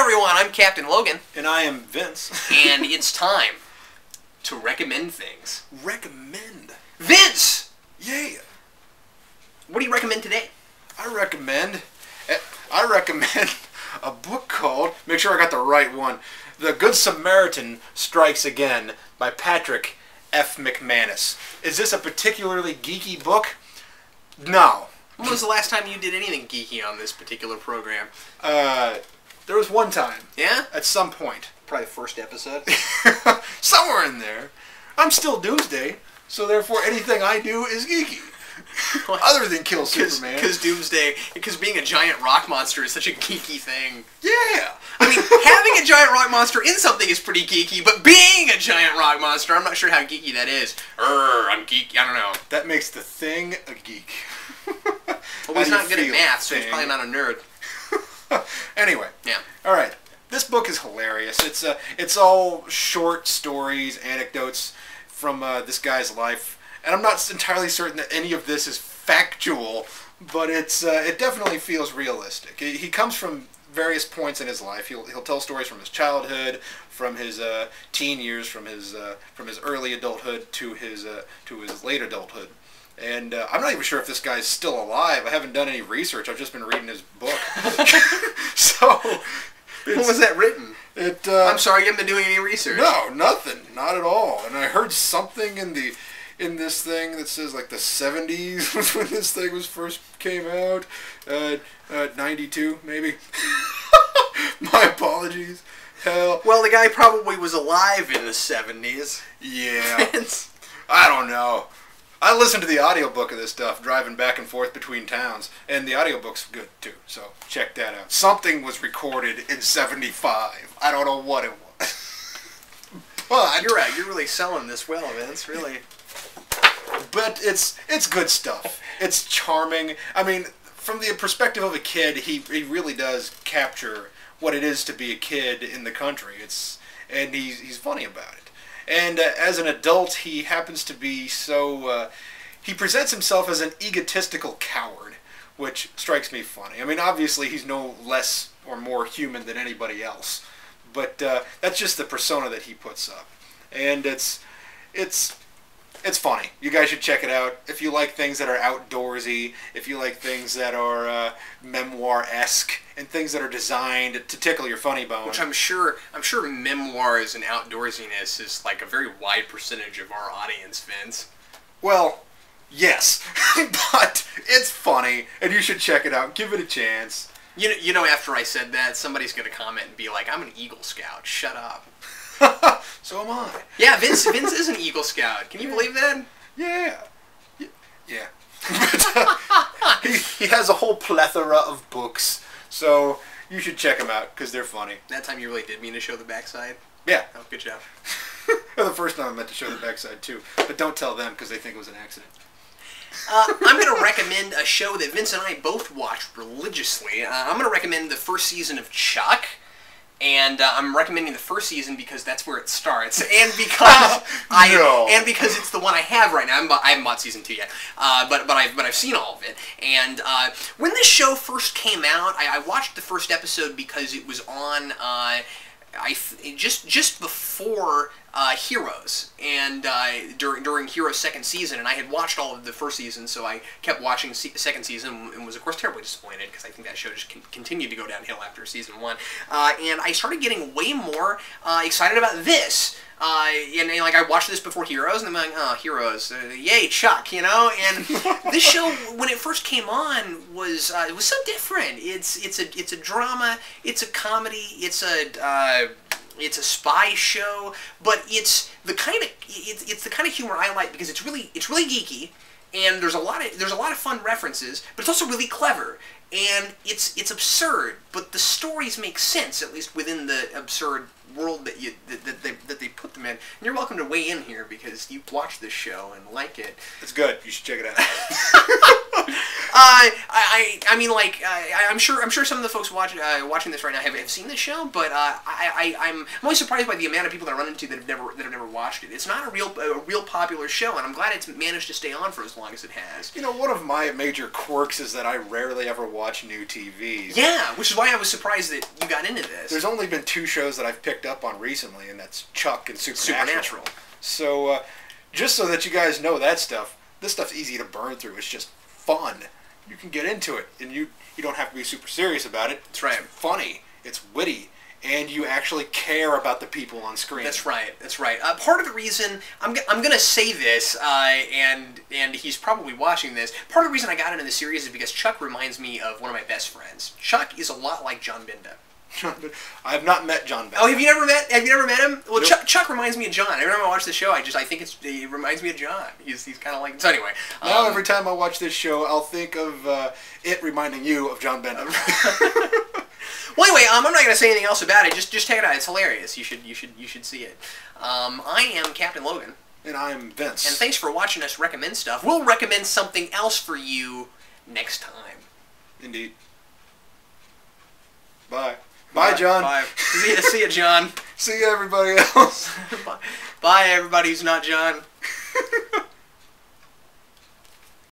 everyone, I'm Captain Logan. And I am Vince. And it's time to recommend things. Recommend? Vince! Yeah. What do you recommend today? I recommend a book called, make sure I got the right one, The Good Samaritan Strikes Again by Patrick F. McManus. Is this a particularly geeky book? No. When was the last time you did anything geeky on this particular program? There was one time. Yeah? At some point. Probably the first episode. Somewhere in there. I'm still Doomsday, so therefore anything I do is geeky. Other than kill Superman. Because Doomsday, because being a giant rock monster is such a geeky thing. Yeah. I mean, having a giant rock monster in something is pretty geeky, but being a giant rock monster, I'm not sure how geeky that is. I'm geeky, I don't know. That makes the Thing a geek. Well, he's not good at math, so he's probably not a nerd. Anyway. Yeah. Alright. This book is hilarious. It's all short stories, anecdotes from this guy's life. And I'm not entirely certain that any of this is factual, but it definitely feels realistic. He comes from various points in his life. He'll tell stories from his childhood, from his teen years, from his early adulthood to his late adulthood. And I'm not even sure if this guy's still alive. I haven't done any research. I've just been reading his book. So, when was that written? I'm sorry, you haven't been doing any research. No, nothing, not at all. And I heard something in this thing that says like the 70s was when this thing first came out. 92 maybe. My apologies. Hell. Well, the guy probably was alive in the 70s. Yeah. I don't know. I listened to the audiobook of this stuff driving back and forth between towns, and the audiobook's good too, so check that out. Something was recorded in 75. I don't know what it was. But you're right, you're really selling this well, Vince, really. But it's good stuff. It's charming. I mean, from the perspective of a kid, he really does capture what it is to be a kid in the country. And he's funny about it. And as an adult, he happens to be so... he presents himself as an egotistical coward, which strikes me funny. I mean, obviously, he's no less or more human than anybody else. But that's just the persona that he puts up. And it's funny. You guys should check it out. If you like things that are outdoorsy, if you like things that are memoir-esque, and things that are designed to tickle your funny bone. Which I'm sure memoirs and outdoorsiness is like a very wide percentage of our audience, Vince. Well, yes. But it's funny, and you should check it out. Give it a chance. You know, after I said that, somebody's going to comment and be like, I'm an Eagle Scout. Shut up. So am I. Yeah, Vince is an Eagle Scout. Can you believe that? Yeah. Yeah. He has a whole plethora of books, so you should check them out, because they're funny. That time you really did mean to show the backside? Yeah. Oh, good job. The first time I meant to show the backside, too. But don't tell them, because they think it was an accident. I'm going to recommend a show that Vince and I both watched religiously. I'm going to recommend the first season of Chuck. And I'm recommending the first season because that's where it starts, and because and because it's the one I have right now. I haven't bought season 2 yet, but I've seen all of it. And when this show first came out, I watched the first episode because it was on just before Heroes, and during Heroes' second season, and I had watched all of the first season, so I kept watching the second season, and was of course terribly disappointed, because I think that show just continued to go downhill after season 1, and I started getting way more excited about this, and like I watched this before Heroes, and I'm like, oh, Heroes, yay, Chuck, you know, and this show, when it first came on, it was so different. It's a drama, it's a comedy, it's a spy show, but it's the kind of humor I like, because it's really geeky, and there's a lot of fun references, but it's also really clever, and it's absurd, but the stories make sense, at least within the absurd world that they put them in. And you're welcome to weigh in here, because you watch this show and like it. It's good. You should check it out. I mean, like, I'm sure some of the folks watching this right now have seen this show, but I'm always surprised by the amount of people that I run into that have never watched it. It's not a real popular show, and I'm glad it's managed to stay on for as long as it has. You know, one of my major quirks is that I rarely ever watch new TV. Yeah, which is why I was surprised that you got into this. There's only been 2 shows that I've picked up on recently, and that's Chuck and Supernatural. So, just so that you guys know that stuff, this stuff's easy to burn through. It's just fun. You can get into it, and you don't have to be super serious about it. That's right. It's funny. It's witty. And you actually care about the people on screen. That's right. That's right. Part of the reason I'm gonna say this, and he's probably watching this. Part of the reason I got into the series is because Chuck reminds me of one of my best friends. Chuck is a lot like John Binda. I have not met John Binda. Oh, have you never met him? Well, Nope. Chuck reminds me of John. Every time I watch the show, I think it reminds me of John. He's kind of like, so anyway. Now every time I watch this show, I'll think of it reminding you of John Binda. Well, anyway, I'm not going to say anything else about it. Just check it out. It's hilarious. You should see it. I am Captain Logan. And I'm Vince. And thanks for watching us recommend stuff. We'll recommend something else for you next time. Indeed. Bye. Bye, John. Bye. See ya, John. See ya, everybody else. Bye, everybody who's not John.